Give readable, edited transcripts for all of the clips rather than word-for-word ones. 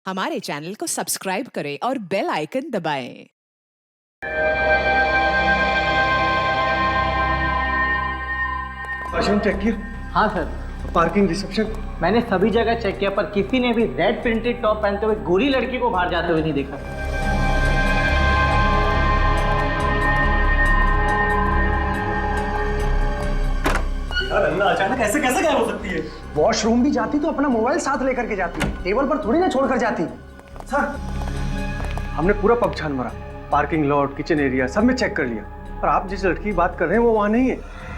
हमारे चैनल को सब्सक्राइब करें और बेल आइकन दबाएं। वाशरूम चेक किया? हाँ सर। Parking, reception? मैंने सभी जगह चेक किया पर किसी ने भी रेड प्रिंटेड टॉप पहनते हुए गोरी लड़की को बाहर जाते हुए नहीं देखा। यार अन्ना अचानक ऐसे कैसे गायब हो सकती है? वॉशरूम भी जाती तो अपना मोबाइल साथ लेकर के जाती, टेबल पर थोड़ी ना छोड़ कर जाती। सर, हमने पूरा पब छान मारा, पार्किंग लॉट, किचन एरिया सब में चेक कर लिया, पर आप जिस लड़की की बात कर रहे हैं वो वहाँ नहीं है।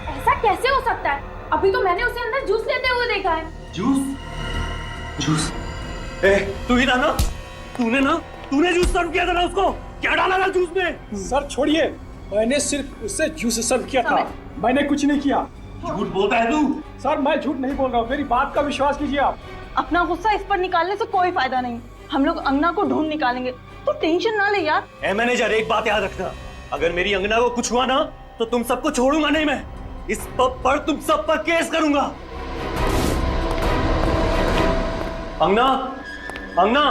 ऐसा कैसे हो सकता है? अभी तो मैंने उसे अंदर जूस लेते हुए देखा है। जूस? जूस? तू ही था ना? तूने जूस सर्व किया था ना उसको? क्या डाला था जूस में? सर छोड़िए, मैंने सिर्फ उससे जूस सर्व किया था, मैंने कुछ नहीं किया। झूठ बोलता है तू? सर मैं झूठ नहीं बोल रहा हूँ, मेरी बात का विश्वास कीजिए आप। अपना गुस्सा इस पर निकालने से कोई फायदा नहीं, हम लोग अंगना को ढूंढ निकालेंगे, तो टेंशन ना ले यार। ए मैनेजर, एक बात याद रखना, अगर मेरी अंगना को कुछ हुआ ना तो तुम सबको छोड़ूंगा नहीं मैं। इस पब पर तुम सब पर केस करूंगा। अंगना, अंगना,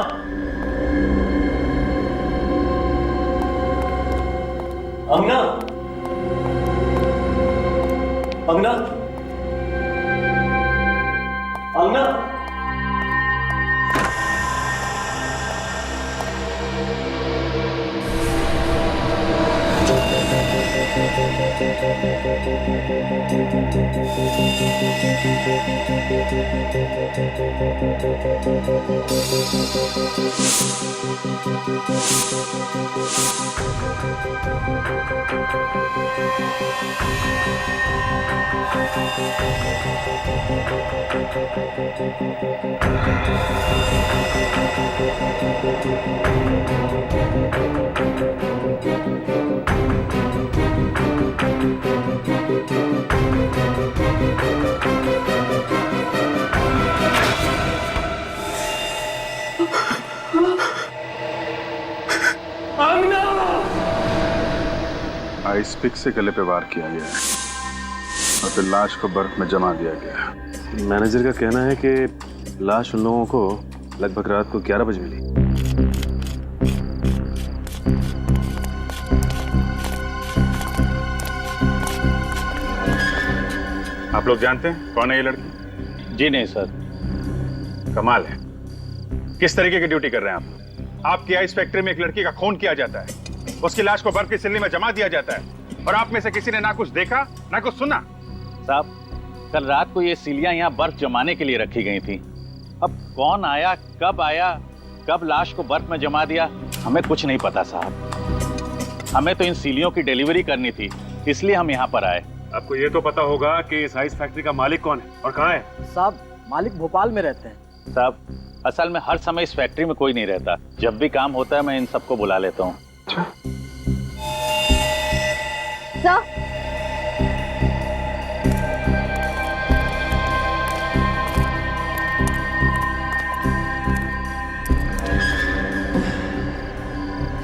अंगना, अंगना, अंगना। आइस पिक से गले पे वार किया गया है और फिर लाश को बर्फ में जमा दिया गया। मैनेजर का कहना है कि लाश उन लोगों को लगभग रात को 11 बजे मिली। आप लोग जानते हैं कौन है ये लड़की? जी नहीं सर। कमाल है, किस तरीके की ड्यूटी कर रहे हैं आप? आपकी आइस फैक्ट्री में एक लड़की का खून किया जाता है, उसकी लाश को बर्फ की सिल्ली में जमा दिया जाता है और आप में से किसी ने ना कुछ देखा ना कुछ सुना। साहब, कल रात को ये सिलियां यहाँ बर्फ जमाने के लिए रखी गई थी। अब कौन आया, कब लाश को बर्फ में जमा दिया, हमें कुछ नहीं पता साहब। हमें तो इन सिलियों की डिलीवरी करनी थी, इसलिए हम यहाँ पर आए। आपको ये तो पता होगा कि इस आइस फैक्ट्री का मालिक कौन है और कहाँ है? साहब, मालिक भोपाल में रहते हैं। साहब, असल में हर समय इस फैक्ट्री में कोई नहीं रहता, जब भी काम होता है मैं इन सबको बुला लेता हूँ।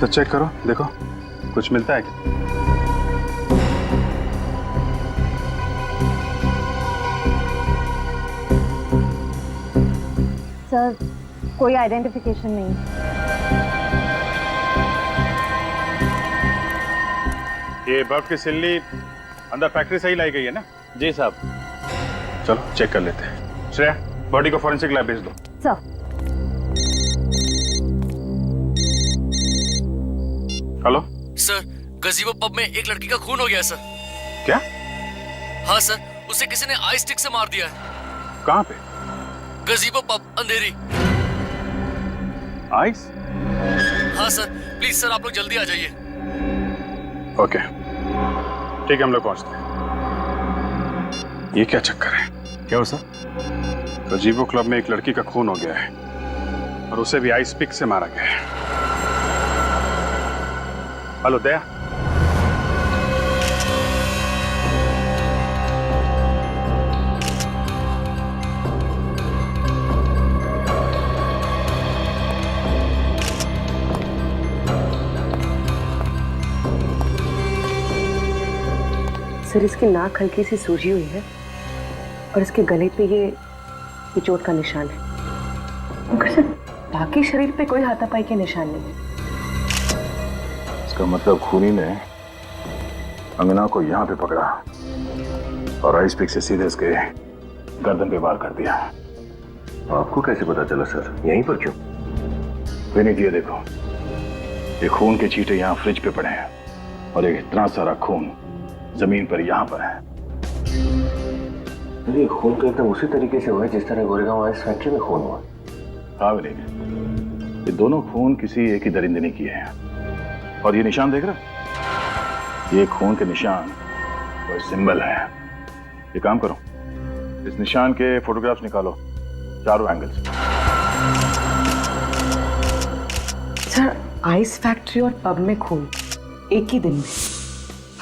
तो चेक करो, देखो कुछ मिलता है क्या? सर, कोई आइडेंटिफिकेशन नहीं। ये बर्फ की सिल्ली अंदर फैक्ट्री से ही लाई गई है ना? जी साहब। चलो चेक कर लेते हैं। श्रेया, बॉडी को फॉरेंसिक लैब भेज दो। सर। हेलो सर, गजीबो पब में एक लड़की का खून हो गया है सर। क्या? हाँ सर, उसे किसी ने आइस स्टिक से मार दिया है। कहाँ पे? गजीबो पब, अंधेरी। आइस? हाँ सर, प्लीज सर आप लोग जल्दी आ जाइए। ओके, ठीक है, हम लोग पहुंचते हैं। ये क्या चक्कर है? क्या हो सर? गजीबो क्लब में एक लड़की का खून हो गया है और उसे भी आइस पिक से मारा गया है। हेलो दया, सर, इसकी नाक हल्की सी सूजी हुई है और इसके गले पे ये चोट का निशान है। बाकी शरीर पे कोई हाथापाई के निशान नहीं। इसका मतलब खूनी ने अंगना को यहाँ पे पकड़ा और आइस पिक से सीधे इसके गर्दन पे वार कर दिया। आपको कैसे पता चला सर? यहीं पर क्यों? विनीत, ये देखो, ये खून के छींटे यहाँ फ्रिज पे पड़े हैं और एक इतना सारा खून जमीन पर यहाँ पर है। ये खून तो एकदम उसी तरीके से हुआ है जिस तरह गोरेगांव आइस फैक्ट्री में खून हुआ। हाँ विनीत, ये दोनों खून किसी एक ही दरिंदे ने किए हैं। और ये निशान देख रहे? ये खून के निशान और सिंबल है। ये काम करो, इस निशान के फोटोग्राफ्स निकालो, चारों एंगल्स। सर, आइस फैक्ट्री और पब में खून एक ही दिन में,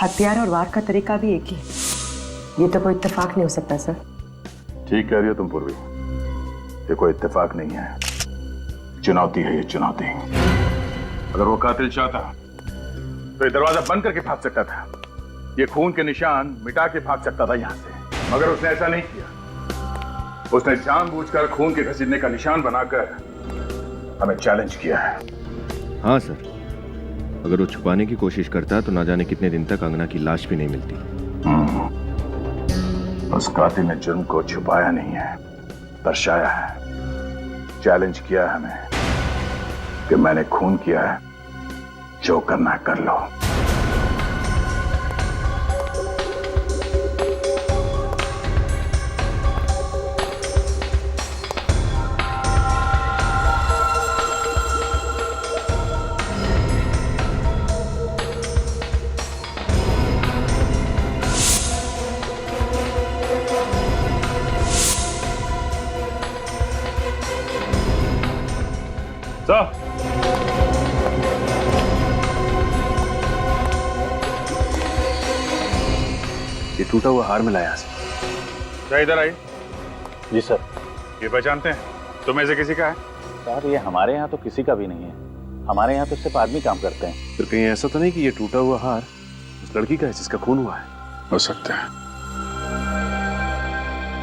हथियार और वार का तरीका भी एक ही। ये तो कोई इत्तेफाक नहीं हो सकता सर। ठीक कह रही हो तुम पूर्वी, ये कोई इत्तेफाक नहीं है, चुनौती है ये चुनौती। अगर वो कातिल चाहता तो ये दरवाजा बंद करके भाग सकता था, ये खून के निशान मिटा के भाग सकता था यहाँ से, मगर उसने ऐसा नहीं किया। उसने जानबूझकर खून के घसीटने का निशान बनाकर हमें चैलेंज किया है। हाँ सर, अगर वो छुपाने की कोशिश करता तो ना जाने कितने दिन तक अंगना की लाश भी नहीं मिलती। उस कातिल ने जुर्म को छुपाया नहीं है, दर्शाया है, चैलेंज किया है हमें कि मैंने खून किया है, जो करना है कर लो। ये टूटा हुआ हार मिलाया क्या इधर आई? जी सर। ये पहचानते हैं? तुम्हें से किसी का है? सर, ये हमारे यहाँ तो किसी का भी नहीं है, हमारे यहाँ तो सिर्फ आदमी काम करते हैं। फिर कहीं ऐसा तो नहीं कि ये टूटा हुआ हार उस लड़की का है जिसका खून हुआ है? हो सकता है।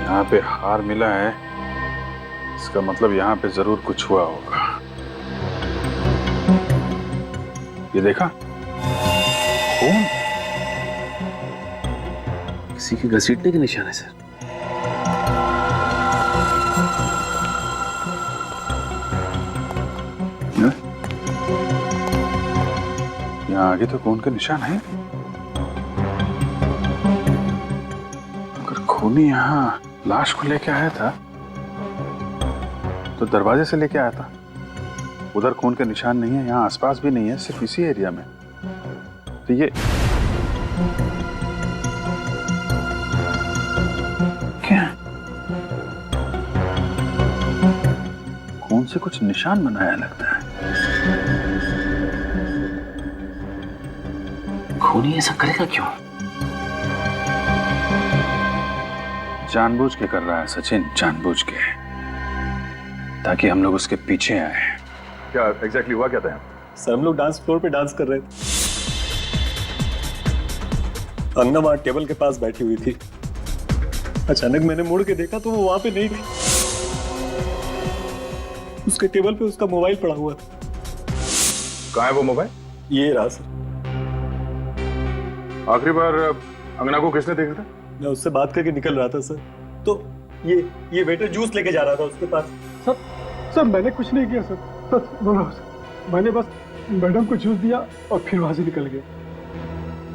यहाँ पे हार मिला है, इसका मतलब यहाँ पे जरूर कुछ हुआ होगा। ये देखा खून, किसी के घसीटने के निशान है सर। यहाँ आगे तो खून के निशान है। अगर खूनी यहाँ लाश को लेके आया था तो दरवाजे से लेके आया था। उधर खून के निशान नहीं है, यहाँ आसपास भी नहीं है, सिर्फ इसी एरिया में। तो ये क्या? खून से कुछ निशान बनाया लगता है। खूनी ऐसा करेगा क्यों? जानबूझ के कर रहा है सचिन, जानबूझ के, ताकि हम लोग उसके पीछे आए। क्या एग्जैक्टली हुआ क्या था? सर, हम लोग डांस फ्लोर पे डांस कर रहे थे। अंगना वहां टेबल के पास बैठी हुई थी। अचानक मैंने मुड़ के देखा तो वो वहां पे नहीं थी। उसके टेबल पे उसका मोबाइल पड़ा हुआ था। कहाँ है वो मोबाइल? ये रहा सर। आखिरी बार अंगना को किसने देखा था? मैं उससे बात करके निकल रहा था सर, तो ये वेटर जूस लेके जा रहा था उसके पास। सर मैंने कुछ नहीं किया सर, सच बोलो सर। मैंने बस मैडम को जूस दिया और फिर वहां से निकल गया।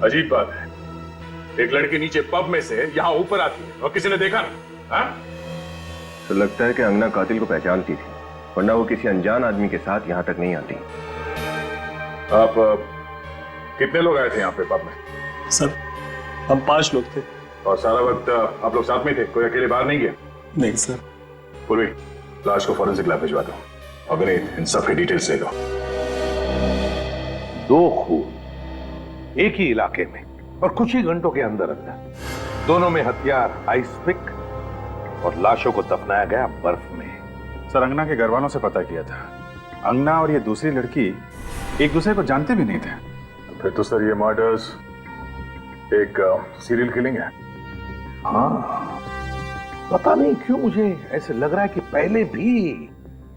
अजीब बात है, एक लड़की नीचे पब में से यहाँ ऊपर आती है और किसी ने देखा ना? तो लगता है कि अंगना कातिल को पहचानती थी, वरना वो किसी अनजान आदमी के साथ यहाँ तक नहीं आती। आप कितने लोग आए थे यहाँ पे पब में? सर, हम 5 लोग थे। और सारा वक्त आप लोग साथ में थे, कोई अकेले बाहर नहीं गया? नहीं सर। पूर्वी, लाश को फॉरेंसिक लैब भिजवा दो और गणित, इन सब की डिटेल्स ले लो। 2 खून एक ही इलाके में और कुछ ही घंटों के अंदर अंदर, दोनों में हथियार आइस पिक और लाशों को दफनाया गया बर्फ में। सर, अंगना के घर वालों से पता किया था, अंगना और ये दूसरी लड़की एक दूसरे को जानते भी नहीं थे। तो फिर तो सर ये मर्डर्स एक सीरियल किलिंग है। हाँ, पता नहीं क्यों मुझे ऐसे लग रहा है कि पहले भी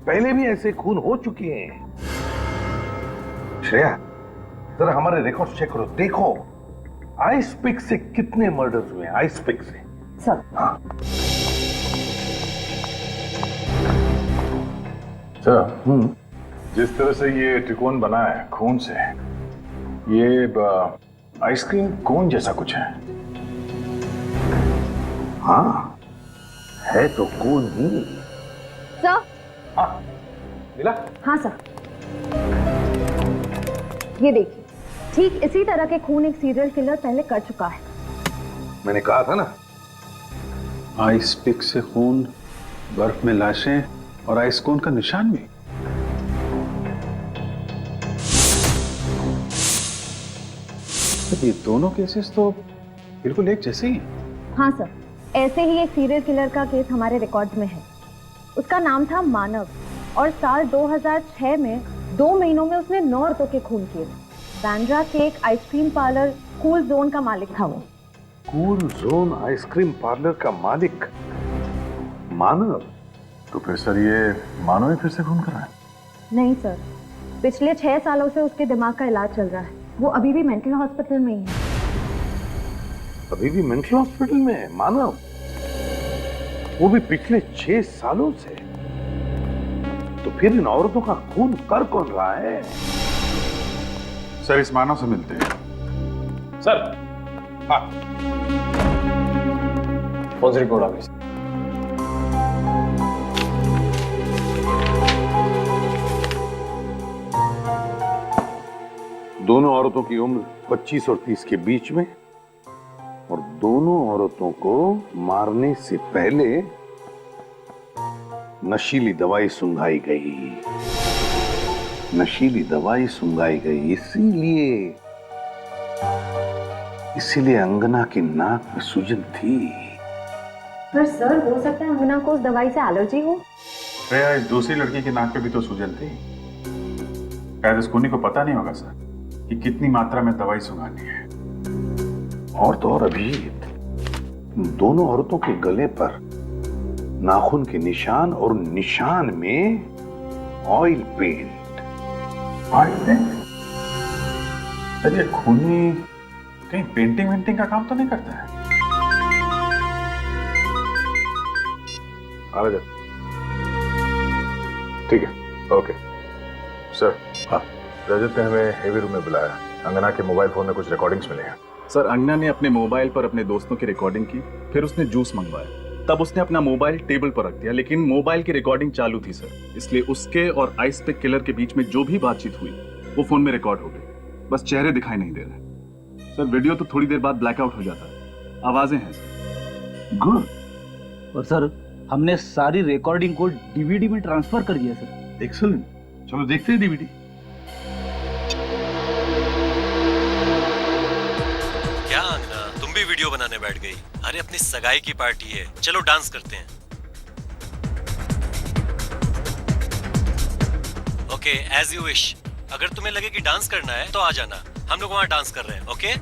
पहले भी ऐसे खून हो चुके हैं। श्रेया, जरा हमारे रिकॉर्ड चेक करो, देखो आइस पिक से कितने मर्डर्स हुए हैं। आइस पिक से सर। हाँ सर, जिस तरह से ये त्रिकोण बना है खून से, ये आइसक्रीम कोन जैसा कुछ है। हाँ, है तो कोन ही। सर। हाँ मिला? हाँ सर, ये देखिए, ठीक इसी तरह के खून एक सीरियल किलर पहले कर चुका है। मैंने कहा था ना, आइस पिक से खून, बर्फ में लाशें और आइस कोन का निशान भी। ये दोनों केसेस तो बिल्कुल एक जैसे ही हैं। हाँ सर, ऐसे ही एक सीरियल किलर का केस हमारे रिकॉर्ड में है। उसका नाम था मानव और साल 2006 में 2 महीनों में उसने 9 औरतों के खून किए। बांद्रा के एक आइसक्रीम पार्लर कूल जोन का मालिक था वो। कूल जोन आइसक्रीम पार्लर का मालिक मानव? तो फिर सर ये मानव ही फिर से खून कर रहा है? नहीं सर, पिछले 6 सालों से उसके दिमाग का इलाज चल रहा है। वो अभी भी मेंटल हॉस्पिटल में ही है। अभी भी मेंटल हॉस्पिटल में है मानव? वो भी पिछले 6 सालों से? तो फिर इन औरतों का खून कर कौन रहा है? सर इस मानव से मिलते हैं। सर। हाँ, कौन सी रिपोर्ट आ गई? दोनों औरतों की उम्र 25 और 30 के बीच में, और दोनों औरतों को मारने से पहले नशीली दवाई सुंघाई गई। नशीली दवाई सुंघाई गई इसीलिए अंगना की नाक में सूजन थी। पर सर, हो सकता है अंगना को उस दवाई से एलर्जी हो। श्रेया, इस दूसरी लड़की की नाक पे भी तो सूजन थी। शायद इस खूनी को पता नहीं होगा सर कि कितनी मात्रा में दवाई सुंघानी है। और तो और अभिजीत, दोनों औरतों के गले पर नाखून के निशान और निशान में ऑयल पेंट। सर ये खूनी कहीं पेंटिंग वेंटिंग का काम तो नहीं करता है? आ जा। ठीक है, ओके सर। हाँ, रजत ने हमें हेवी रूम में बुलाया। अंगना के मोबाइल फोन में कुछ रिकॉर्डिंग्स मिले हैं। सर, अंगना ने अपने मोबाइल पर अपने दोस्तों की रिकॉर्डिंग की, फिर उसने जूस मंगवाया। तब उसने अपना मोबाइल टेबल पर रख दिया, लेकिन मोबाइल की रिकॉर्डिंग चालू थी सर, इसलिए उसके और आइस पिक किलर के बीच में जो भी बातचीत हुई वो फोन में रिकॉर्ड हो गई। बस चेहरे दिखाई नहीं दे रहे सर। वीडियो तो थोड़ी देर बाद ब्लैकआउट हो जाता है, आवाजें हैं सर। गुड। और सर, हमने सारी रिकॉर्डिंग को डीवीडी में ट्रांसफर कर दिया सर। एक्सीलेंट, चलो देखते हैं डीवीडी। क्या अंगना, तुम भी वीडियो बनाने बैठ गई? अरे अपनी सगाई की पार्टी है, चलो डांस करते हैं। Okay, as you wish. अगर तुम्हें लगे कि डांस करना है तो आ जाना, हम लोग वहां डांस कर रहे हैं। ओके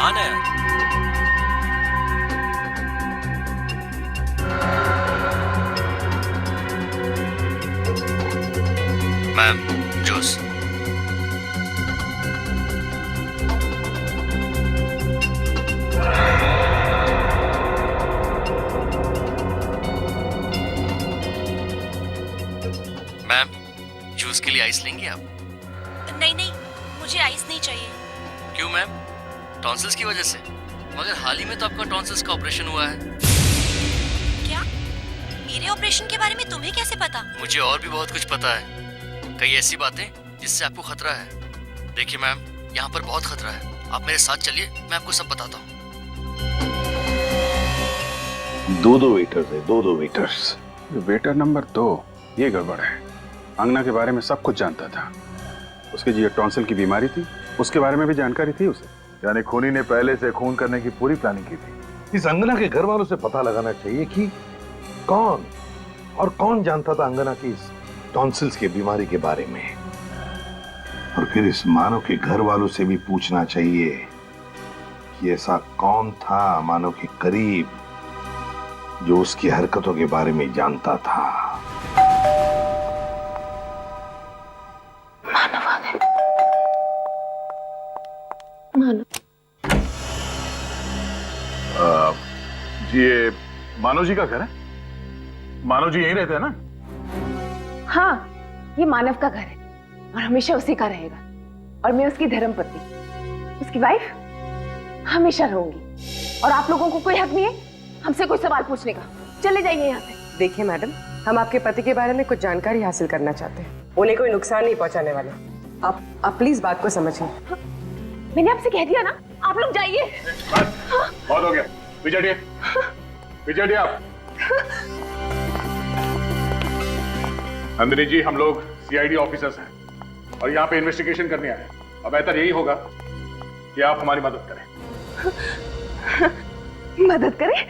आना है। Ma'am, juice. मैम, जूस के लिए आइस लेंगे आप? नहीं नहीं, मुझे आइस नहीं चाहिए। क्यों मैम? टॉन्सिल्स की वजह से? मगर हाल ही में तो आपका टॉन्सिल्स का ऑपरेशन हुआ है। क्या? मेरे ऑपरेशन के बारे में तुम्हें कैसे पता? मुझे और भी बहुत कुछ पता है, कई ऐसी बातें जिससे आपको खतरा है। देखिए मैम, यहाँ पर बहुत खतरा है, आप मेरे साथ चलिए, मैं आपको सब बताता हूँ। दो वेटर्स है, दो वेटर्स। वेटर नंबर 2, ये गड़बड़ है। अंगना के बारे में सब कुछ जानता था। उसके जी टॉन्सिल की बीमारी थी, उसके बारे में भी जानकारी थी उसे। यानी खूनी ने पहले से खून करने की पूरी प्लानिंग की थी। इस अंगना के घर वालों से पता लगाना चाहिए कि कौन जानता था अंगना की इस टॉन्सिल्स की बीमारी के बारे में। और फिर इस मानव के घर वालों से भी पूछना चाहिए कि ऐसा कौन था मानव के करीब जो उसकी हरकतों के बारे में जानता था। मानव आ गए। मानव जी, ये मानव जी का घर है? मानव जी यहीं रहते हैं ना? हाँ, ये मानव का घर है और हमेशा उसी का रहेगा। और मैं उसकी धर्मपत्नी, उसकी वाइफ हमेशा रहूंगी। और आप लोगों को कोई हक नहीं है हमसे कोई सवाल पूछने का। चले जाइए यहाँ से। देखिए मैडम, हम आपके पति के बारे में कुछ जानकारी हासिल करना चाहते हैं। उन्हें कोई नुकसान नहीं पहुंचाने वाले। आप प्लीज बात को समझिए। मैंने आपसे कह दिया ना, आप लोग जाइए। बहुत हो गया, विजय विजय आप। नंदिनी जी, हम लोग सीआईडी ऑफिसर्स हैं और यहाँ पे इन्वेस्टिगेशन करने आए हैं। अब बेहतर यही होगा कि आप हमारी मदद करें। मदद करें?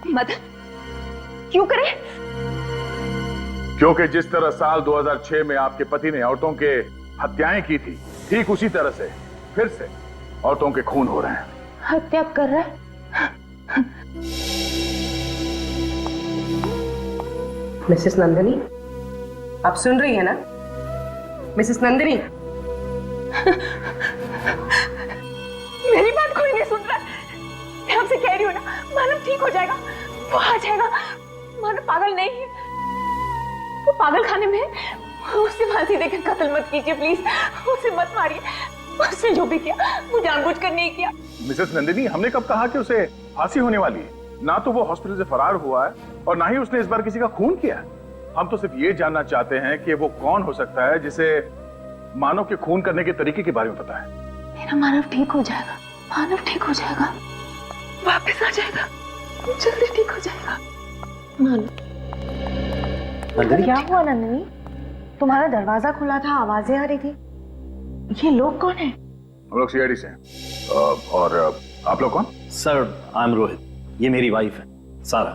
मदद क्यों करें? क्योंकि जिस तरह साल 2006 में आपके पति ने औरतों के हत्याएं की थी, ठीक उसी तरह से फिर से औरतों के खून हो रहे हैं। हत्या कर रहा है? मिसेस नंदिनी, आप सुन रही है ना? मिसेस नंदिनी, मेरी बात कोई नहीं सुन रहा। मैं आपसे कह रही हूँ ना, मानव ठीक हो जाएगा, वो आ जाएगा। मानव पागल नहीं है, वो पागल खाने में है। उसे फांसी देकर कत्ल मत कीजिए प्लीज, उसे मत मारिए। उसने जो भी किया वो जानबूझकर नहीं किया। मिसेस नंदिनी, हमने कब कहा कि उसे फांसी होने वाली है? ना तो वो हॉस्पिटल से फरार हुआ है और ना ही उसने इस बार किसी का खून किया है। हम तो सिर्फ ये जानना चाहते हैं कि वो कौन हो सकता है जिसे मानव के खून करने के तरीके के बारे में पता है। मेरा मानव ठीक हो जाएगा, मानव ठीक हो जाएगा, वापस आ जाएगा, जल्दी ठीक हो जाएगा। मानव, क्या हुआ नंदिनी? तुम्हारा दरवाजा खुला था, आवाजें आ रही थी। ये लोग कौन है? हम लोग सीआईडी से हैं। और आप लोग कौन? सर, आई एम रोहित, ये मेरी वाइफ है सारा।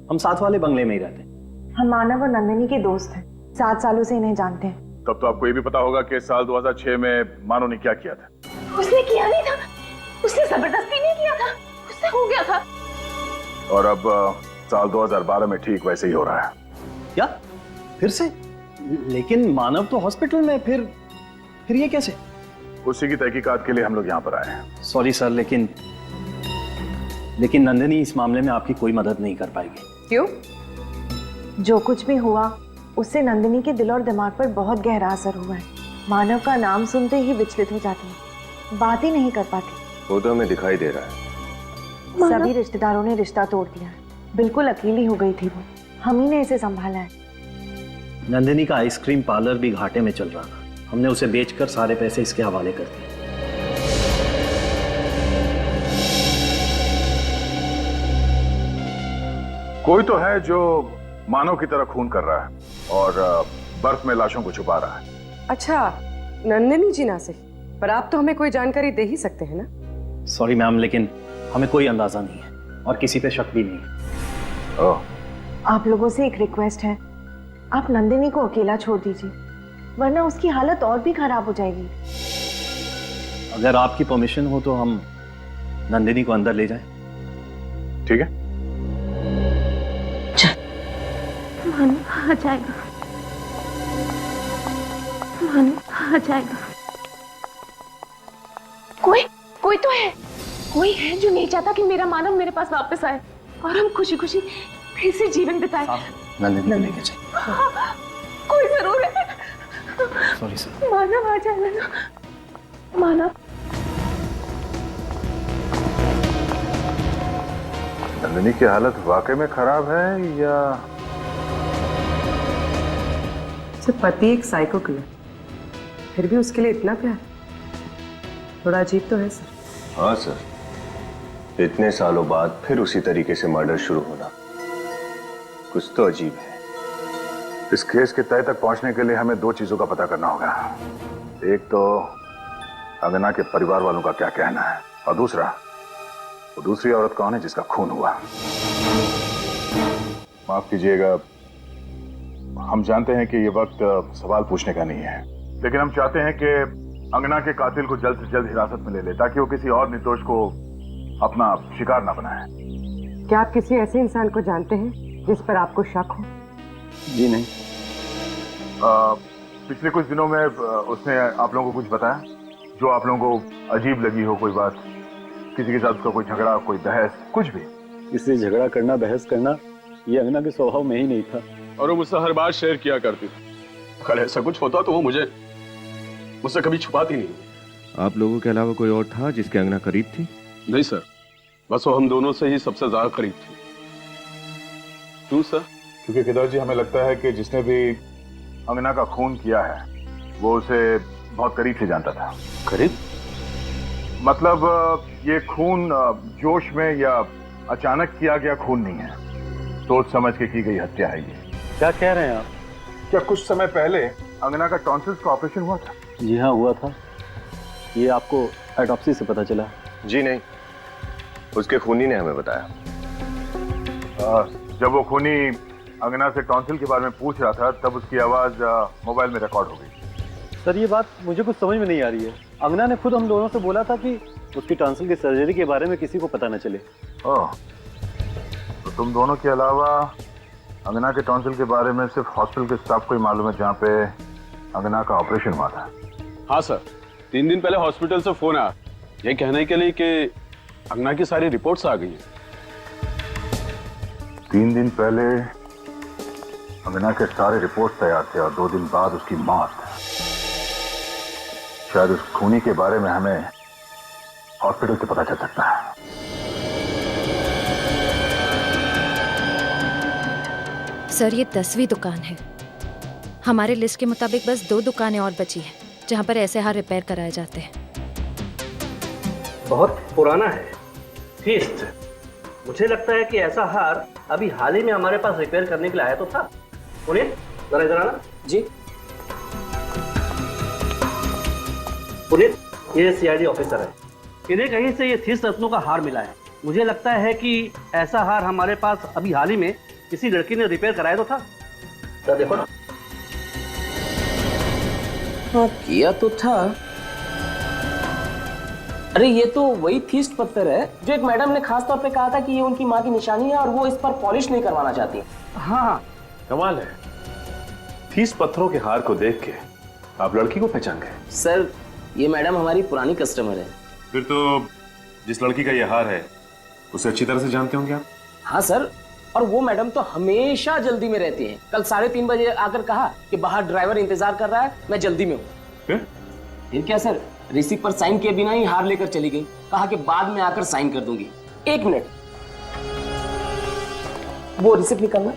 हम साथ वाले बंगले में ही रहते हैं। हम मानव और नंदिनी के दोस्त हैं, 7 सालों से इन्हें जानते हैं। तब तो आपको ये भी पता होगा कि साल 2006 में मानव ने क्या किया था। उसने किया नहीं था, उसने जबरदस्ती नहीं किया था, उससे हो गया था। और अब साल 2012 में ठीक वैसे ही हो रहा है। क्या? फिर से? लेकिन मानव तो हॉस्पिटल में, फिर ये कैसे? उसी की तहकीकात के लिए हम लोग यहाँ पर आए हैं। सॉरी सर, लेकिन नंदिनी इस मामले में आपकी कोई मदद नहीं कर पाएगी। क्यों? जो कुछ भी हुआ उससे नंदिनी के दिल और दिमाग पर बहुत गहरा असर हुआ है। मानव का नाम सुनते ही विचलित हो जाती है, बात ही नहीं कर पाती। वो तो हमें दिखाई दे रहा है। सभी रिश्तेदारों ने रिश्ता तोड़ दिया है, बिल्कुल अकेली हो गई थी वो। हम ही ने इसे संभाला है। नंदिनी का आइसक्रीम पार्लर भी घाटे में चल रहा था, हमने उसे बेचकर सारे पैसे इसके हवाले कर दिए। कोई तो है जो मानव की तरह खून कर रहा है और बर्फ में लाशों को छुपा रहा है। अच्छा, नंदिनी जी ना सही, पर आप तो हमें कोई जानकारी दे ही सकते हैं ना? सॉरी मैम, लेकिन हमें कोई अंदाजा नहीं है और किसी पे शक भी नहीं है। आप लोगों से एक रिक्वेस्ट है, आप नंदिनी को अकेला छोड़ दीजिए, वरना उसकी हालत और भी खराब हो जाएगी। अगर आपकी परमिशन हो तो हम नंदिनी को अंदर ले जाएं। ठीक है। मानव आ जाएगा, मानव आ जाएगा। कोई तो है, कोई है जो नहीं चाहता कि मेरा मानव मेरे पास वापस आए और हम खुशी खुशी फिर से जीवन बिताए। नंदिनी को लेके जाइए। कोई जरूर है। Sorry sir. मानव आ जाएगा ना? मानव, नंदिनी की हालत वाकई में खराब है या? सिर्फ पति एक साइको किलर, फिर भी उसके लिए इतना प्यार, थोड़ा अजीब तो है सर। हाँ सर, इतने सालों बाद फिर उसी तरीके से मर्डर शुरू होना कुछ तो अजीब है। इस केस के तय तक पहुंचने के लिए हमें 2 चीजों का पता करना होगा। एक तो अंगना के परिवार वालों का क्या कहना है और दूसरा वो दूसरी औरत कौन है जिसका खून हुआ। माफ कीजिएगा, हम जानते हैं कि ये वक्त सवाल पूछने का नहीं है, लेकिन हम चाहते हैं कि अंगना के कातिल को जल्द से जल्द हिरासत में ले ले ताकि वो किसी और निर्दोष को अपना शिकार ना बनाए। क्या आप किसी ऐसे इंसान को जानते हैं जिस पर आपको शक हो? जी नहीं। पिछले कुछ दिनों में उसने आप लोगों को कुछ बताया जो आप लोगों को अजीब लगी हो? कोई बात, किसी के साथ उसका कोई झगड़ा, कोई बहस, कुछ भी? इसलिए झगड़ा करना, बहस करना ये अंगना के स्वभाव में ही नहीं था। और वो मुझसे हर बार शेयर किया करती थी। अगर ऐसा कुछ होता तो वो मुझसे कभी छुपाती नहीं। आप लोगों के अलावा कोई और था जिसके अंगना करीब थी? नहीं सर, बस वो हम दोनों से ही सबसे ज्यादा करीब थी। क्यों सर? क्योंकि केदार जी, हमें लगता है कि जिसने भी अंगना का खून किया है वो उसे बहुत करीब से जानता था। करीब? मतलब ये खून जोश में या अचानक किया गया खून नहीं है, सोच समझ के की गई हत्या है ये। क्या कह रहे हैं आप? क्या कुछ समय पहले अंगना का टॉन्सिल्स का ऑपरेशन हुआ था? जी हाँ, हुआ था। ये आपको ऑटोप्सी से पता चला? जी नहीं, उसके खूनी ने हमें बताया। जब वो खूनी अंगना से टॉन्सिल के बारे में पूछ रहा था तब उसकी आवाज मोबाइल में रिकॉर्ड हो गई। सर, ये बात मुझे कुछ समझ में नहीं आ रही है। अंगना ने खुद हम दोनों से बोला था कि उसकी टॉन्सिल की सर्जरी के बारे में किसी को पता न चले। ओह, तो तुम दोनों के अलावा अंगना के टॉन्सिल के बारे में सिर्फ हॉस्पिटल के स्टाफ को ही मालूम है जहाँ पे अंगना का ऑपरेशन हुआ था? हाँ सर, 3 दिन पहले हॉस्पिटल से फोन आया ये कहने के लिए कि अंगना की सारी रिपोर्ट्स आ गई हैं। 3 दिन पहले अंगना के सारे रिपोर्ट तैयार थे और 2 दिन बाद उसकी मौत। शायद उस खूनी के बारे में हमें हॉस्पिटल से पता चल सकता है। सर, ये 10वीं दुकान है। हमारे लिस्ट के मुताबिक बस 2 दुकानें और बची हैं जहां पर ऐसे हार रिपेयर कराए जाते हैं। बहुत पुराना है, फीस्ट। मुझे लगता है कि ऐसा हार अभी हाल ही में हमारे पास रिपेयर करने के लिए आया तो था। उन्हें जरा इधर आना। जी पुनीत, ये सीआईडी ऑफिसर है। इन्हें कहीं से ये 30 रत्नों का हार मिला है। मुझे लगता है कि ऐसा हार हमारे पास अभी हाल ही में किसी लड़की ने रिपेयर कराया तो था। तो देखो ना। हाँ, किया तो था। अरे ये तो वही थीस्ट पत्थर है जो एक मैडम ने खास तौर पे कहा था कि ये उनकी माँ की निशानी है और वो इस पर पॉलिश नहीं करवाना चाहती। हाँ, कमाल है। 30 पत्थरों के हार को देख के आप लड़की को पहचान गए? सर, ये मैडम हमारी पुरानी कस्टमर है। फिर तो जिस लड़की का ये हार है उसे अच्छी तरह से जानते होंगे आप? हाँ सर, और वो मैडम तो हमेशा जल्दी में रहती हैं। कल 3:30 बजे आकर कहा कि बाहर ड्राइवर इंतजार कर रहा है, मैं जल्दी में हूँ। फिर क्या सर, रिसीप्ट पर साइन किए बिना ही हार लेकर चली गई। कहा कि बाद में आकर साइन कर दूंगी। 1 मिनट, वो रिसीप्ट निकालना।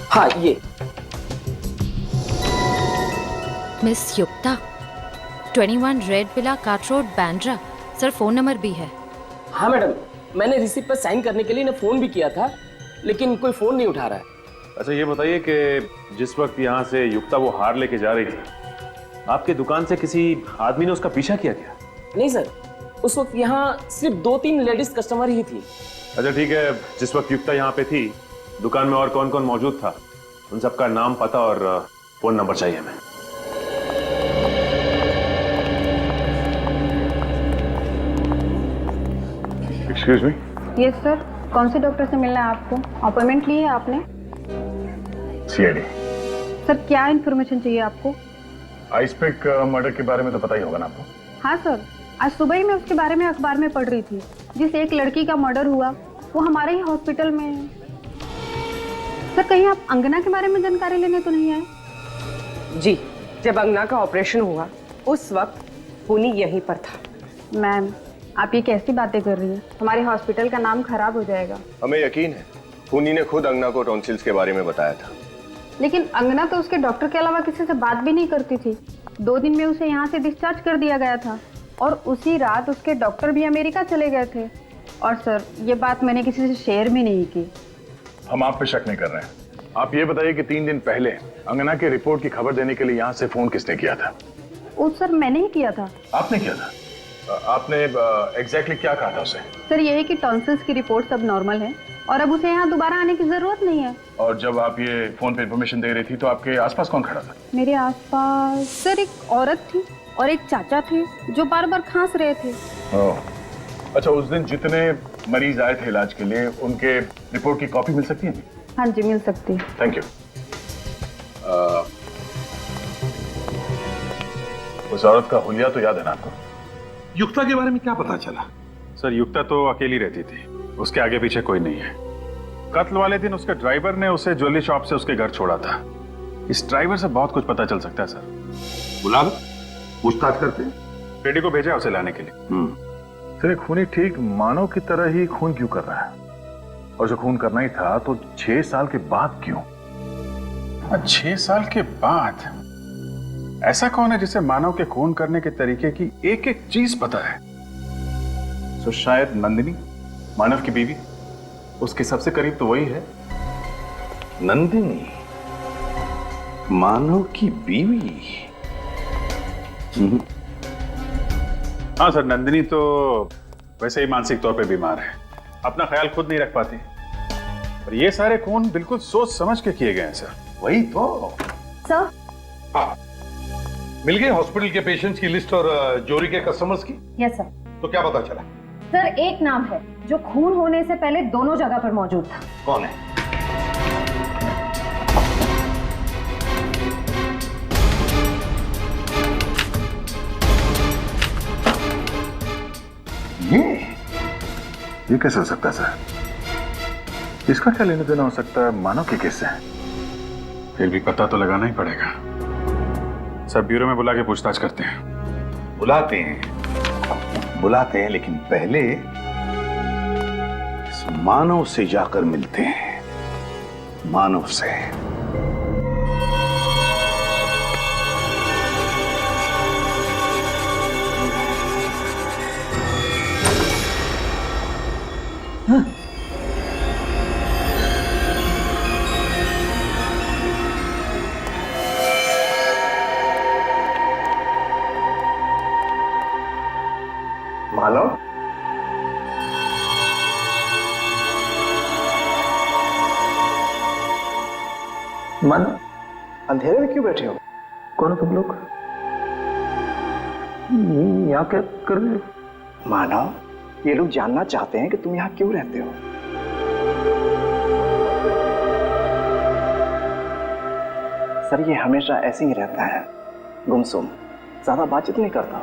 हाँ, ये मिस युक्ता, 21 रेड विला काट road, Bandra. Sir, phone number भी है। हाँ मैडम, मैंने रिसीप्ट पर साइन करने के लिए इन्हें फोन भी किया था, लेकिन कोई फोन नहीं उठा रहा है। अच्छा, ये बताइए कि जिस वक्त यहाँ से युक्ता वो हार लेके जा रही थी, आपके दुकान से किसी आदमी ने उसका पीछा किया क्या? नहीं सर, उस वक्त यहाँ सिर्फ 2-3 लेडीज कस्टमर ही थी। अच्छा ठीक है, जिस वक्त युक्ता यहाँ पे थी दुकान में और कौन कौन मौजूद था, उन सबका नाम, पता और फोन नंबर चाहिए हमें। Excuse me. यस सर, कौन से डॉक्टर से मिलना है आपको? अपॉइंटमेंट ली है आपने? सीआईडी। सर, क्या इन्फॉर्मेशन चाहिए आपको? आइसपिक मर्डर के बारे में तो पता ही होगा ना आपको? हाँ सर, आज सुबह ही मैं उसके बारे में अखबार में पढ़ रही थी। जिस एक लड़की का मर्डर हुआ वो हमारे ही हॉस्पिटल में है। सर, कहीं आप अंगना के बारे में जानकारी लेने तो नहीं आए? जी, जब अंगना का ऑपरेशन हुआ उस वक्त खूनी यहीं पर था। मैम, आप ये कैसी बातें कर रही हैं? हमारे हॉस्पिटल का नाम खराब हो जाएगा। हमें यकीन है खूनी ने खुद अंगना को टॉन्सिल्स के बारे में बताया था। लेकिन अंगना तो उसके डॉक्टर के अलावा किसी से बात भी नहीं करती थी। 2 दिन में उसे यहाँ से डिस्चार्ज कर दिया गया था और उसी रात उसके डॉक्टर भी अमेरिका चले गए थे। और सर, ये बात मैंने किसी से शेयर भी नहीं की। हम आप पे शक नहीं कर रहे हैं। आप ये बताइए कि 3 दिन पहले अंगना के रिपोर्ट की खबर देने के लिए यहाँ से फोन किसने किया था? वो सर, मैंने ही किया था। आपने किया था? आपने एग्जैक्टली क्या कहा था उसे? सर ये है कि टॉन्सिल्स की रिपोर्ट सब नॉर्मल है और अब उसे यहाँ दोबारा आने की जरूरत नहीं है। और जब आप ये फोन पे इंफॉर्मेशन दे रही थी तो आपके आसपास कौन खड़ा था? मेरे आसपास सर एक औरत थी और एक चाचा थे जो बार बार खांस रहे थे। अच्छा, उस दिन जितने मरीज आए थे इलाज के लिए उनके रिपोर्ट की कॉपी मिल सकती है? हाँ जी मिल सकती है। Thank you. उस औरत का हुलिया तो याद है ना आपको? युक्ता के बारे में क्या पता चला? सर युक्ता तो अकेली रहती थी, उसके आगे पीछे कोई नहीं है। कत्ल वाले दिन उसके ड्राइवर ने उसे ज्वेलरी शॉप से उसके घर छोड़ा था। इस ड्राइवर से बहुत कुछ पता चल सकता है सर। बुला लो, पूछताछ करते हैं। बेटी को भेजा उसे लाने के लिए। सर एक खूनी ठीक मानव की तरह ही खून क्यों कर रहा है? और जो खून करना ही था तो 6 साल के बाद क्यों? 6 साल के बाद? ऐसा कौन है जिसे मानव के खून करने के तरीके की एक एक चीज पता है? तो शायद नंदिनी, मानव की बीवी, उसके सबसे करीब तो वही है। नंदिनी मानव की बीवी? हाँ सर, नंदिनी तो वैसे ही मानसिक तौर पे बीमार है, अपना ख्याल खुद नहीं रख पाती। और ये सारे खून बिल्कुल सोच समझ के किए गए हैं सर। वही तो सर। हाँ, मिल गए हॉस्पिटल के पेशेंट्स की लिस्ट और जोरी के कस्टमर्स की? Yes sir. तो क्या पता चला? सर एक नाम है जो खून होने से पहले दोनों जगह पर मौजूद था। कौन है? ये कैसे हो सकता है सर? इसका क्या लेना देना हो सकता है मानव के केस से? फिर भी पता तो लगाना ही पड़ेगा सर। ब्यूरो में बुला के पूछताछ करते हैं। बुलाते हैं, लेकिन पहले इस मानव से जाकर मिलते हैं। मानव से। मानव, मानव, अंधेरे में क्यों बैठे हो? कौन हो तुम लोग? यहाँ क्या कर रहे हो? मानव, ये लोग जानना चाहते हैं कि तुम यहाँ क्यों रहते हो। सर ये हमेशा ऐसे ही रहता है, गुमसुम, ज्यादा बातचीत नहीं करता,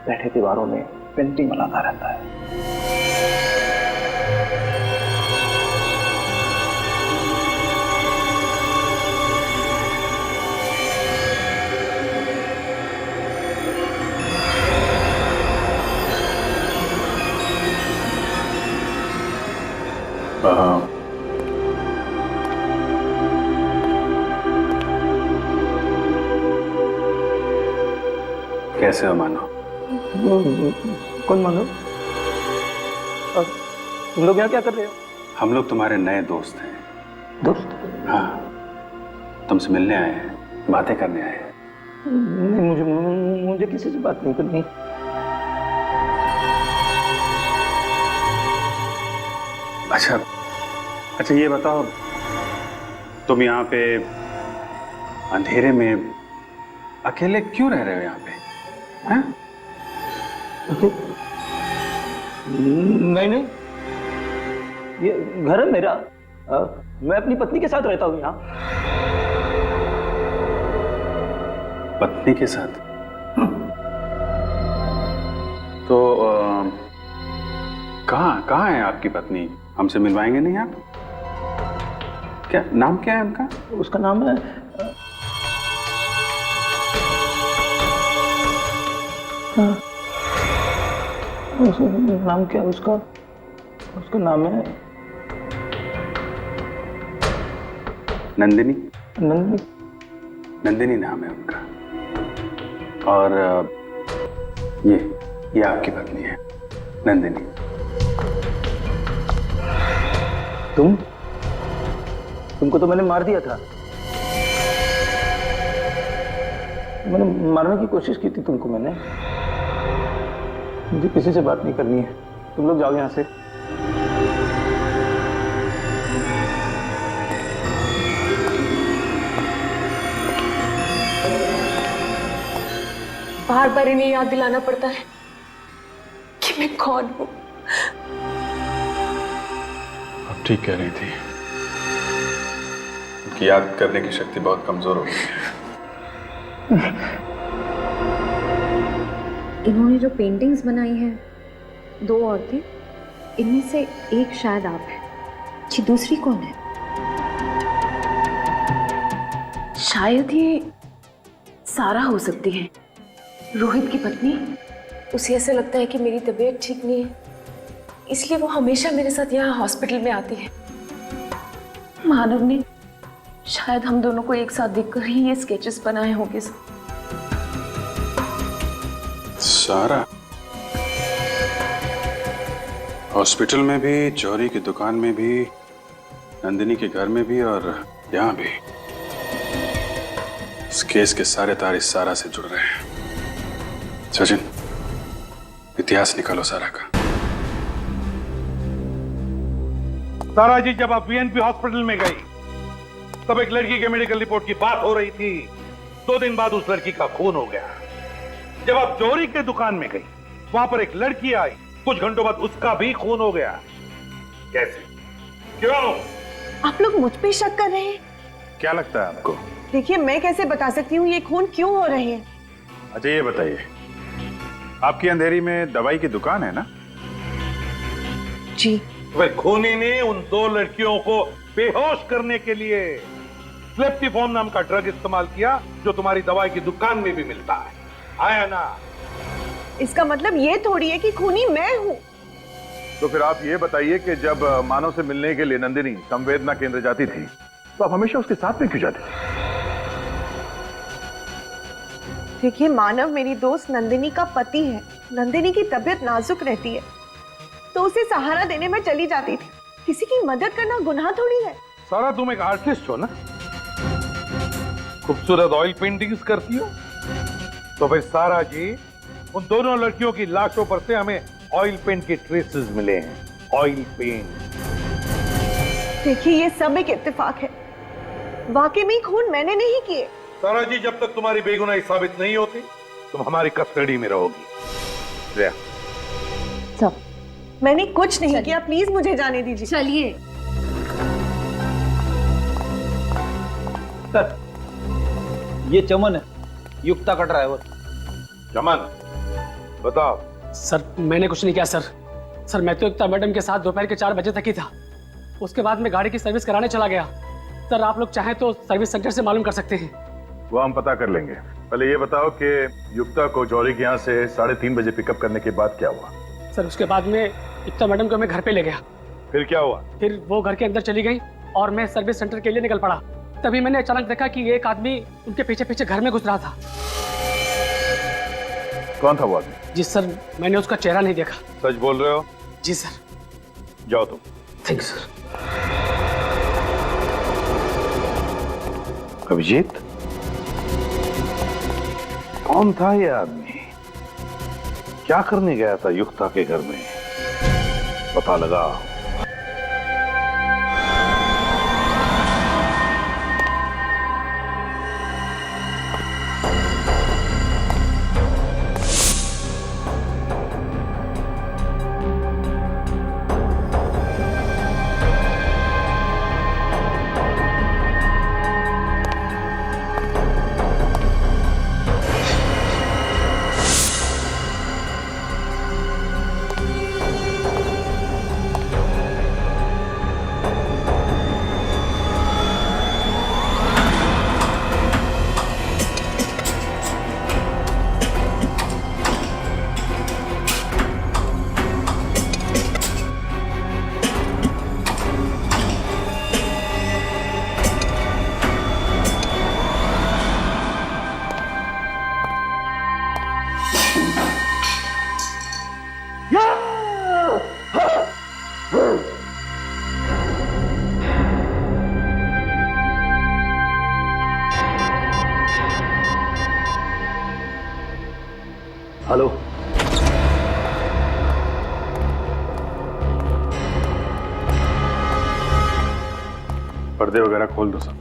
बैठे दीवारों में पेंटिंग बनाता रहता है। कैसे हो मानव? कौन मानो? तुम लोग यहाँ क्या कर रहे हो? हम लोग तुम्हारे नए दोस्त हैं। दोस्त? हाँ, तुमसे मिलने आए हैं, बातें करने आए हैं। नहीं, मुझे किसी से बात नहीं करनी। अच्छा ये बताओ, तुम यहाँ पे अंधेरे में अकेले क्यों रह रहे हो यहाँ पे? हाँ? नहीं, ये घर है मेरा। मैं अपनी पत्नी के साथ रहता हूँ यहाँ। पत्नी के साथ? तो कहाँ है आपकी पत्नी? हमसे मिलवाएंगे नहीं आप? क्या नाम क्या है उनका? उसका नाम है नाम क्या है उसका? उसका नाम है नंदिनी। नंदिनी? नंदिनी नाम है उनका। और ये आपकी पत्नी है नंदिनी। तुमको तो मैंने मार दिया था। मैंने मारने की कोशिश की थी तुमको मैंने। मुझे किसी से बात नहीं करनी है, तुम लोग जाओ यहाँ से। बार बार इन्हें याद दिलाना पड़ता है कि मैं कौन हूं। अब ठीक कह रही थी, उनकी याद करने की शक्ति बहुत कमजोर हो गई है। इन्होंने जो पेंटिंग्स बनाई हैं, 2 औरतें, इनमें से एक शायद आप हैं। जी, दूसरी कौन है? शायद ये सारा हो सकती है, रोहित की पत्नी। उसे ऐसे लगता है कि मेरी तबीयत ठीक नहीं है, इसलिए वो हमेशा मेरे साथ यहाँ हॉस्पिटल में आती है। मानव ने शायद हम दोनों को एक साथ देखकर ही ये स्केचेस बनाए होंगे। सारा हॉस्पिटल में भी, जौहरी की दुकान में भी, नंदिनी के घर में भी और यहाँ भी। इस केस के सारे तार इस सारा से जुड़ रहे हैं। सचिन, इतिहास निकालो सारा का। सारा जी जब आप बीएनपी हॉस्पिटल में गई तब एक लड़की के मेडिकल रिपोर्ट की बात हो रही थी। 2 दिन बाद उस लड़की का खून हो गया। जब आप जौहरी के दुकान में गई, वहां पर एक लड़की आई, कुछ घंटों बाद उसका भी खून हो गया। कैसे? क्यों? आप लोग मुझ पे शक कर रहे हैं? क्या लगता है आपको? देखिए, मैं कैसे बता सकती हूँ ये खून क्यों हो रहे हैं। अच्छा ये बताइए, आपकी अंधेरी में दवाई की दुकान है ना? जी। वह खूनी ने उन 2 लड़कियों को बेहोश करने के लिए स्लेप्टिफॉर्म नाम का ड्रग इस्तेमाल किया, जो तुम्हारी दवाई की दुकान में भी मिलता है। आया ना? इसका मतलब ये थोड़ी है कि खूनी मैं हूँ। तो फिर आप ये बताइए कि जब मानव से मिलने के लिए नंदिनी संवेदना केंद्र जाती थी तो आप हमेशा उसके साथ में क्यों जाती थी? देखिए, मानव मेरी दोस्त नंदिनी का पति है। नंदिनी की तबीयत नाजुक रहती है तो उसे सहारा देने में चली जाती थी। किसी की मदद करना गुनाह थोड़ी है। सारा, तुम एक आर्टिस्ट हो ना, खूबसूरत ऑयल पेंटिंग्स करती हो। तो फिर सारा जी, उन दोनों लड़कियों की लाशों पर से हमें ऑयल पेंट के ट्रेसेस मिले हैं। Oil paint. देखिए, ये सब एक इत्तेफाक है। वाकई में खून मैंने नहीं किए। सारा जी, जब तक तुम्हारी बेगुनाही साबित नहीं होती तुम हमारी कस्टडी में रहोगी। सब मैंने कुछ नहीं किया, प्लीज मुझे जाने दीजिए। चलिए। सर, ये चमन है, युक्ता का ड्राइवर। चमन, बताओ। सर, मैंने कुछ नहीं किया सर। सर, मैं तो युक्ता मैडम के साथ दोपहर के 4 बजे तक ही था। उसके बाद मैं गाड़ी की सर्विस कराने चला गया। सर, आप लोग चाहें तो सर्विस सेंटर से मालूम कर सकते हैं। वो हम पता कर लेंगे। पहले ये बताओ कि युक्ता को जौहरी के यहाँ से 3:30 बजे पिकअप करने के बाद क्या हुआ? सर, उसके बाद में युक्ता मैडम को मैं घर पे ले गया। फिर क्या हुआ? फिर वो घर के अंदर चली गई और मैं सर्विस सेंटर के लिए निकल पड़ा। तभी मैंने अचानक देखा कि एक आदमी उनके पीछे पीछे घर में घुस रहा था। कौन था वो आदमी? जी सर, मैंने उसका चेहरा नहीं देखा। सच बोल रहे हो? जी सर। जाओ तुम। Thank you sir. अभिजीत, कौन था ये आदमी? क्या करने गया था युक्ता के घर में? पता लगा। पर्दे वगैरह खोल दो सब।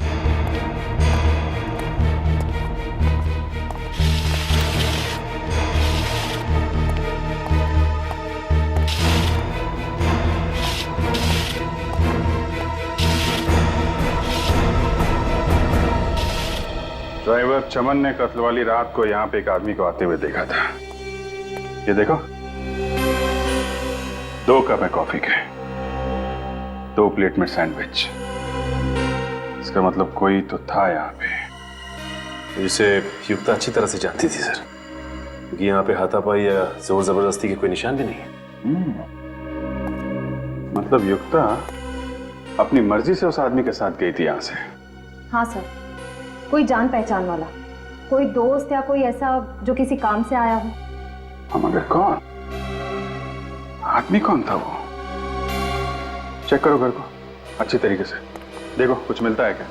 ड्राइवर चमन ने कत्ल वाली रात को यहाँ पे एक आदमी को आते हुए देखा था। ये देखो, 2 कप है कॉफी के, 2 प्लेट में सैंडविच। इसका मतलब कोई तो था यहाँ पे। इसे युक्ता अच्छी तरह से जानती थी सर, क्योंकि यहाँ पे हाथापाई या जोर जबरदस्ती के कोई निशान भी नहीं है। मतलब युक्ता अपनी मर्जी से उस आदमी के साथ गई थी यहाँ से? हाँ सर, कोई जान पहचान वाला, कोई दोस्त या कोई ऐसा जो किसी काम से आया हो। हम मगर कौन? आदमी कौन था वो? चेक करो घर को अच्छी तरीके से, देखो कुछ मिलता है क्या।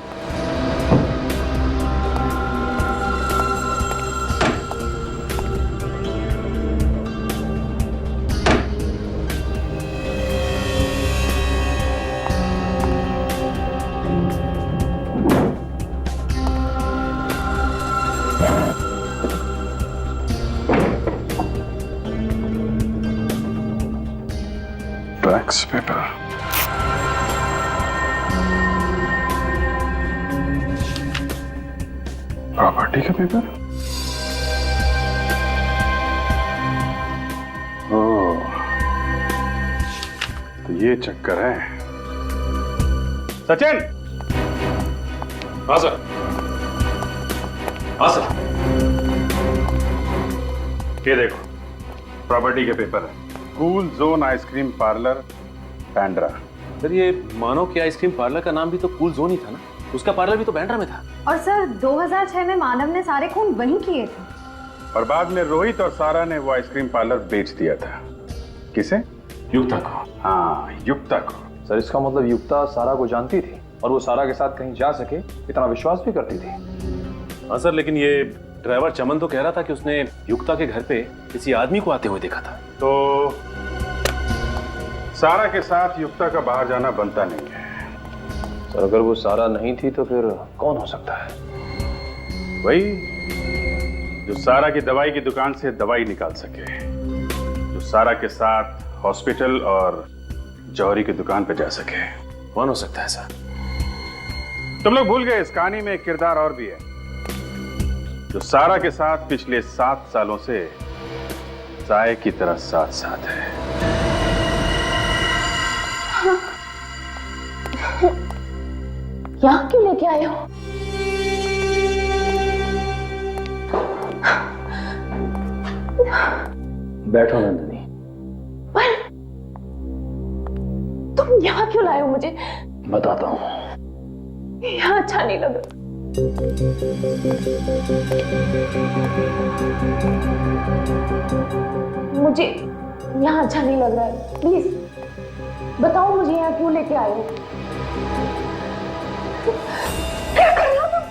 Wax paper. प्रॉपर्टी का पेपर? ओह, तो ये चक्कर है। सचिन! हाँ सर। हाँ सर। ये देखो, प्रॉपर्टी के पेपर है। Cool zone ice cream parlour, Bandra. Sir ये मानव के आइसक्रीम पार्लर का नाम भी तो कूल जोन ही था ना, उसका पार्लर भी तो बैंड्रा में था। और सर 2006 में मानव ने सारे खून वहीं किए थे। और बाद में रोहित और सारा ने वो आइसक्रीम पार्लर बेच दिया था। किसे? युक्ता को। हाँ, युक्ता को। सर इसका मतलब युक्ता सारा को जानती थी और वो सारा के साथ कहीं जा सके इतना विश्वास भी करती थी। हाँ सर, लेकिन ये ड्राइवर चमन तो कह रहा था कि उसने युक्ता के घर पे किसी आदमी को आते हुए देखा था। तो सारा के साथ युक्ता का बाहर जाना बनता नहीं है। सर अगर वो सारा नहीं थी तो फिर कौन हो सकता है? वही जो सारा की दवाई की दुकान से दवाई निकाल सके, जो सारा के साथ हॉस्पिटल और जौहरी की दुकान पे जा सके। कौन हो सकता है सर? तुम लोग भूल गए इस कहानी में एक किरदार और भी है, जो सारा के साथ पिछले 7 सालों से साए की तरह साथ साथ है। यहाँ क्यों लेके आए हो? बैठो नंदिनी। पर तुम यहाँ क्यों लाए हो मुझे? बताता हूँ। यहाँ अच्छा नहीं लग रहा। मुझे यहाँ अच्छा नहीं लग रहा है, प्लीज बताओ मुझे यहाँ क्यों लेके आए हो? क्या कर रहे हो तुम?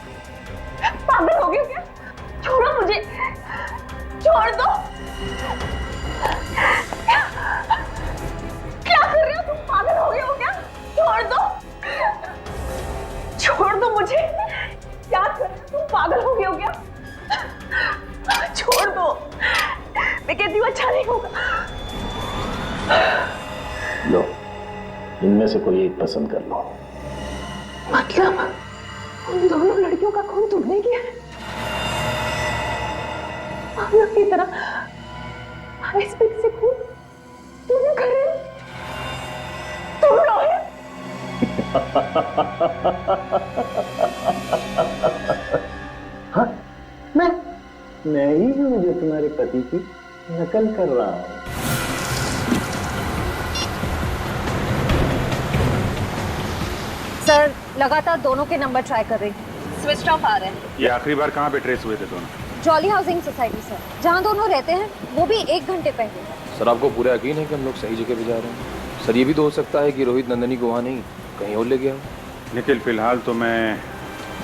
पागल हो गए हो क्या? छोड़ो मुझे, छोड़ दो। क्या कर रहे हो तुम? पागल हो गए हो क्या? छोड़ दो, छोड़ दो मुझे। क्या कर रहे हो तुम? पागल हो गए हो क्या? छोड़ दो, मैं कहती हूँ अच्छा नहीं होगा। लो, इनमें से कोई एक पसंद कर लो। मतलब उन दोनों लड़कियों का खून तुमने किया है? मानव की तरह आइसपिक से खून तुम कर रहे हो? तुम रोहित? हाँ, मैं ही हूँ जो तुम्हारे पति की नकल कर रहा हूँ। सर लगातार दोनों के नंबर ट्राई कर रही हूँ, स्विच ऑफ आ रहे हैं। ये आखिरी बार कहाँ पे ट्रेस हुए थे दोनों? जॉली हाउसिंग सोसाइटी सर, जहाँ दोनों रहते हैं, वो भी 1 घंटे पहले। सर आपको पूरा यकीन है कि हम लोग सही जगह पे जा रहे हैं? सर ये भी तो हो सकता है कि रोहित नंदिनी को वहाँ नहीं कहीं और ले गया हो। निखिल, फिलहाल तो मैं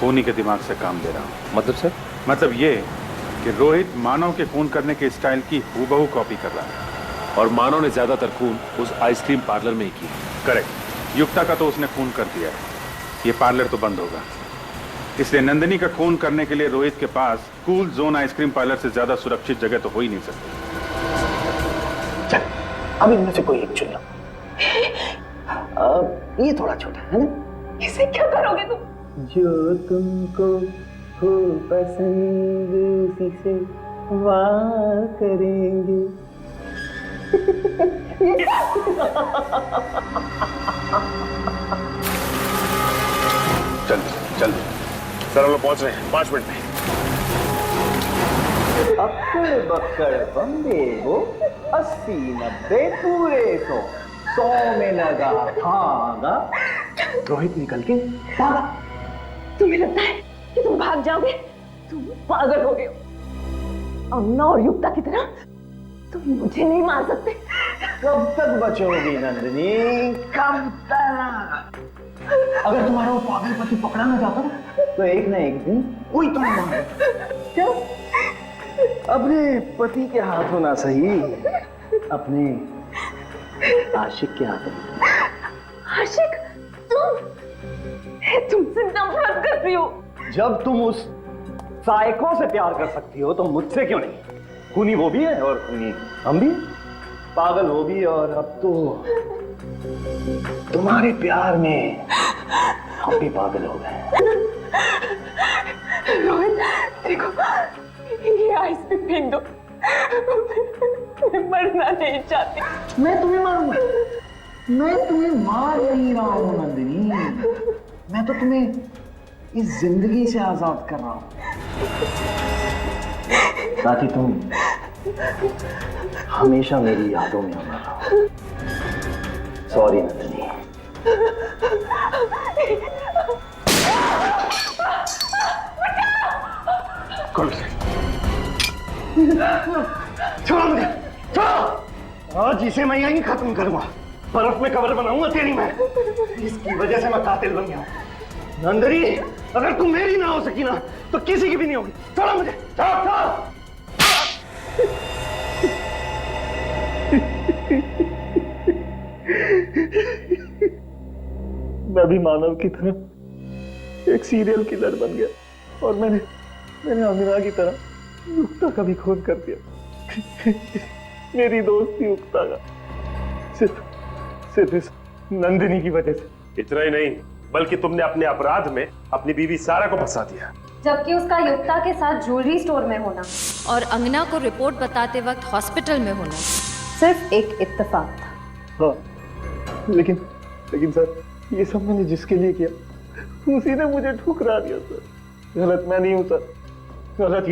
खूनी के दिमाग से काम ले रहा हूँ। मतलब सर? मतलब ये कि रोहित मानव के खून करने के स्टाइल की हूबहू कॉपी कर रहा है। और मानव ने ज्यादातर खून उस आइसक्रीम पार्लर में ही किया। करेक्ट। युक्ता का तो उसने खून कर दिया है, ये पार्लर तो बंद होगा, इसलिए नंदिनी का खून करने के लिए रोहित के पास कूल जोन आइसक्रीम पार्लर से ज्यादा सुरक्षित जगह तो हो ही नहीं सकती। चल, अब इनमें से कोई एक चुन लो। ये थोड़ा छोटा है ना? इसे क्या करोगे तुम? जो तुमको हो पसंद उसी से वार करेंगे। जल्दी जल्दी सर, हम लोग पहुंच रहे हैं 5 मिनट में। अक्कड़ बक्कड़ बम्बे हो, 80 90 पूरे 100 में लगा धागा। रोहित निकल के भागा। तुम्हें लगता है कि तुम भाग जाओगे? तुम पागल हो गए हो। अन्ना और युक्ता की तरह तुम मुझे नहीं मार सकते। कब तक बचोगी नंदिनी, कब तक? अगर तुम्हारा वो पागल पति पकड़ा ना जाता तो एक ना एक दिन कोई तुम्हें मारेगा। क्या? अपने पति के हाथों ना सही, अपने आशिक के हाथों। आशिक? तुमसे नफरत करती हो। जब तुम उस साइको से प्यार कर सकती हो तो मुझसे क्यों नहीं? खूनी वो भी है और खूनी हम भी, पागल वो भी, और अब तो तुम्हारे प्यार में हम भी पागल हो गए। रोहित देखो, ये आइस पे फेंक दो। मैं मरना नहीं चाहती। मैं तुम्हें मारूंगा? मैं तुम्हें मार नहीं रहा हूं नंदिनी, मैं तो तुम्हें इस जिंदगी से आजाद कर रहा हूं ताकि तुम हमेशा मेरी यादों में अमर रहो। सॉरी नंदिनी। छोड़ो मुझे, छोड़ो। आज इसे मैं यहीं खत्म करूंगा, बर्फ में कब्र बनाऊंगा तेरी मैं। इसकी वजह से मैं कातिल बन गया। नंदिनी, अगर तुम मेरी ना हो सकी ना तो किसी की भी नहीं होगी। छोड़ो मुझे, छोड़ो। मैं भी मानव की तरह एक सीरियल किलर बन गया और मैंने अमीना की तरह युक्ता का भी खून कर दिया। मेरी दोस्ती युक्ता का सिर्फ इस नंदिनी की वजह से। इतना ही नहीं, बल्कि तुमने अपने अपराध में अपनी बीवी सारा को फंसा दिया, जबकि उसका युक्ता के साथ ज्वेलरी स्टोर में होना और अंगना को रिपोर्ट बताते वक्त हॉस्पिटल में होना सिर्फ एक इत्तेफाक था। हाँ, लेकिन सर, ये सब मैंने जिसके लिए किया उसी ने मुझे ठुकरा दिया सर। गलत मैं नहीं हूं सर, गलत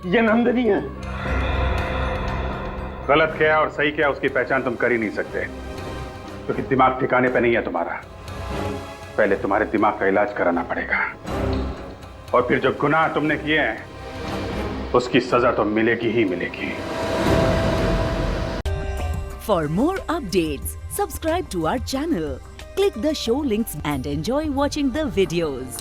ये नंदिनी है। गलत क्या और सही क्या उसकी पहचान तुम कर ही नहीं सकते, क्योंकि दिमाग ठिकाने पे नहीं है तुम्हारा। पहले तुम्हारे दिमाग का इलाज कराना पड़ेगा, और फिर जो गुनाह तुमने किए हैं उसकी सजा तो मिलेगी ही मिलेगी। For more updates, subscribe to our channel, click the show links and enjoy watching the videos.